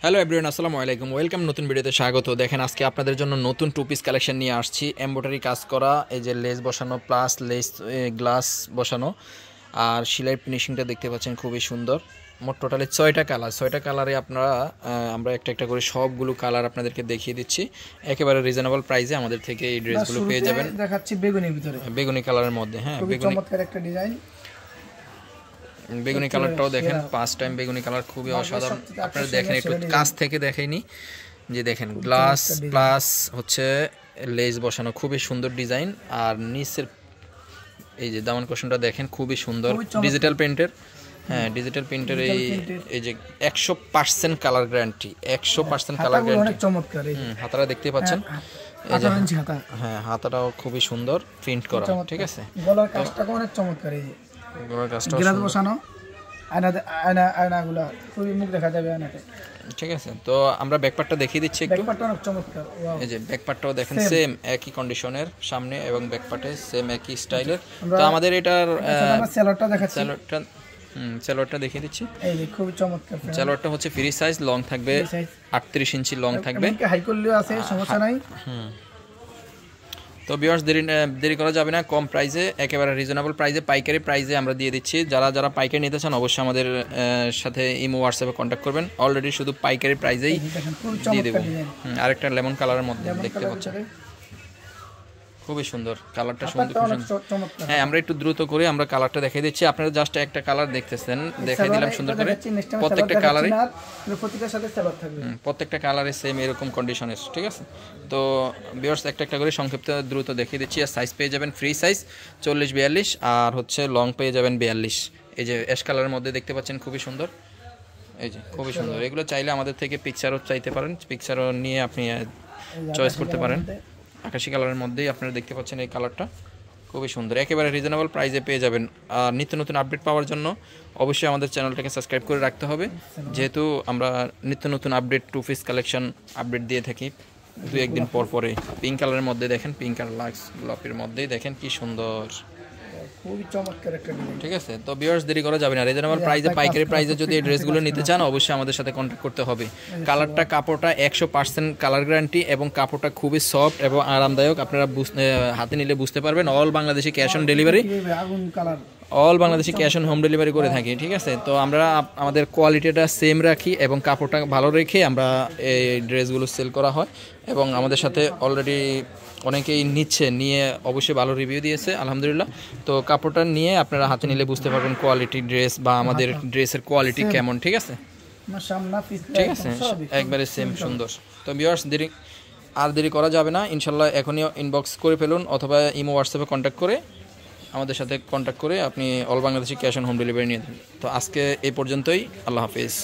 Hello everyone, আসসালামু আলাইকুম। Welcome নতুন ভিডিওতে স্বাগত। দেখেন আজকে আপনাদের জন্য নতুন টু পিস কালেকশন নিয়ে আসছি। এমব্রয়ডারি কাজ করা, এই যে লেস বসানো প্লাস লেস গ্লাস বসানো, আর সেলাই ফিনিশিংটা দেখতে পাচ্ছেন খুবই সুন্দর। মোট টোটালি 6টা কালার, 6টা কালারে আমরা একটা একটা করে সবগুলো কালার আপনাদেরকে দেখিয়ে দিচ্ছি। একেবারে রিজনেবল প্রাইসে আমাদের থেকে এই ড্রেসগুলো পেয়ে যাবেন। দেখাচ্ছি বেগুনির ভিতরে, বেগুনি কালারের মধ্যে। হ্যাঁ, বেগুনি চমৎকার একটা ডিজাইন। বেগুনি কালারটাও দেখেন, ফার্স্ট টাইম বেগুনি কালার খুবই অসাধারণ। আপনারা দেখেন, একটু কাছ থেকে দেখাইনি, যে দেখেন গ্লাস প্লাস হচ্ছে লেস বসানো, খুবই সুন্দর ডিজাইন। আর নিচের এই যে দামান কোশনটা দেখেন, খুবই সুন্দর ডিজিটাল প্রিন্টের। হ্যাঁ, ডিজিটাল প্রিন্টের এই যে 100% কালার গ্যারান্টি, 100% কালার গ্যারান্টি। চমৎকার হাতাটা দেখতে পাচ্ছেন, এই যে হ্যাঁ, হাতাটাও খুবই সুন্দর প্রিন্ট করা। ঠিক আছে, গলার কাজটা অনেক চমৎকার। এই যে গলার কাজটা গ্লাস বসানো, আয়নাগুলা খুবই মুখ দেখা যাবে আয়নাতে। ঠিক আছে, তো আমরা ব্যাকপার্টটা দেখিয়ে দিচ্ছি একটু। ব্যাকপার্টটা অনেক চমৎকার। এই যে ব্যাকপার্টটাও দেখেন, সেম একই কন্ডিশনের, সামনে এবং ব্যাকপার্টে সেম একই স্টাইলের। তো আমাদের এটার সেলরটা দেখাচ্ছি, সেলরটা দেখিয়ে দিচ্ছি। এই যে খুবই চমৎকার। সেলরটা হচ্ছে ফ্রি সাইজ, লং থাকবে 38 ইঞ্চি লং থাকবে, হাই করলেও আছে, সমস্যা নাই। তো ভিউয়ার্স, দেরি করা যাবে না, কম প্রাইসে, একেবারে রিজনেবল প্রাইসে, পাইকারি প্রাইসে আমরা দিয়ে দিচ্ছি। যারা পাইকারি নিতে চান অবশ্যই আমাদের সাথে ইমো হোয়াটসঅ্যাপে কন্ট্যাক্ট করবেন। অলরেডি শুধু পাইকারি প্রাইসেই দিয়ে দেবো। আরেকটা লেমন কালারের মধ্যে দেখতে পাচ্ছেন, খুবই সুন্দর কালারটা, সুন্দর। হ্যাঁ, আমরা একটু দ্রুত করে আমরা কালারটা দেখিয়ে দিচ্ছি। আপনারা জাস্ট একটা কালার দেখতেছেন, দেখাই দিলাম সুন্দর করে। প্রত্যেকটা কালারে প্রত্যেকটা কালারে সেম এরকম কন্ডিশনের। ঠিক আছে, তো ভিউয়ার্স একটা একটা করে সংক্ষিপ্ত দ্রুত দেখিয়ে দিচ্ছি। আর সাইজ পেয়ে যাবেন ফ্রি সাইজ 40-42, আর হচ্ছে লং পেয়ে যাবেন 42। এই যে অ্যাশ কালারের মধ্যে দেখতে পাচ্ছেন, খুবই সুন্দর। এই যে খুবই সুন্দর। এগুলো চাইলে আমাদের থেকে পিকচারও চাইতে পারেন, পিকচারও নিয়ে আপনি চয়েস করতে পারেন। আকাশি কালারের মধ্যেই আপনারা দেখতে পাচ্ছেন এই কালারটা, খুবই সুন্দর। একেবারে রিজনেবল প্রাইসে পেয়ে যাবেন। আর নিত্য নতুন আপডেট পাওয়ার জন্য অবশ্যই আমাদের চ্যানেলটাকে সাবস্ক্রাইব করে রাখতে হবে, যেহেতু আমরা নিত্য নতুন update two piece collection update দিয়ে থাকি 2-1 দিন পর পরে। পিঙ্ক কালারের মধ্যে দেখেন, পিঙ্ক আর লাক্স গোলাপের মধ্যেই দেখেন কি সুন্দর, খুবই চমৎকার একটা ডিজাইন। ঠিক আছে, তো ভিউয়ার্স দেরি করা যাবে না। রিজনেবল প্রাইসে, পাইকারি প্রাইসে যদি এই ড্রেসগুলো নিতে চান অবশ্যই আমাদের সাথে কন্ট্যাক্ট করতে হবে। কালারটা, কাপড়টা 100% কালার গ্যারান্টি, এবং কাপড়টা খুবই সফট এবং আরামদায়ক। আপনারা হাতে নিলে বুঝতে পারবেন। অল বাংলাদেশে ক্যাশ অন ডেলিভারি, অল বাংলাদেশে ক্যাশ অন হোম ডেলিভারি করে থাকি। ঠিক আছে, তো আমরা আমাদের কোয়ালিটিটা সেম রাখি এবং কাপড়টা ভালো রেখে আমরা এই ড্রেসগুলো সেল করা হয়। এবং আমাদের সাথে অলরেডি অনেকেই নিয়ে অবশ্যই ভালো রিভিউ দিয়েছে, আলহামদুলিল্লাহ। তো কাপড়টা নিয়ে আপনারা হাতে নিলে বুঝতে পারবেন কোয়ালিটি ড্রেস বা আমাদের ড্রেসের কোয়ালিটি কেমন। ঠিক আছে, ঠিক আছে, একবারে সেম সুন্দর। তো ভিউয়ার্স দেরি করা যাবে না, ইনশাল্লাহ এখনই ইনবক্স করে ফেলুন, অথবা ইমো হোয়াটসঅ্যাপে কন্ট্যাক্ট করে আমাদের সাথে কন্ট্যাক্ট করে আপনি all Bangladeshi cash on home delivery নিয়ে দেন। তো আজকে এই পর্যন্তই, আল্লাহ হাফিজ।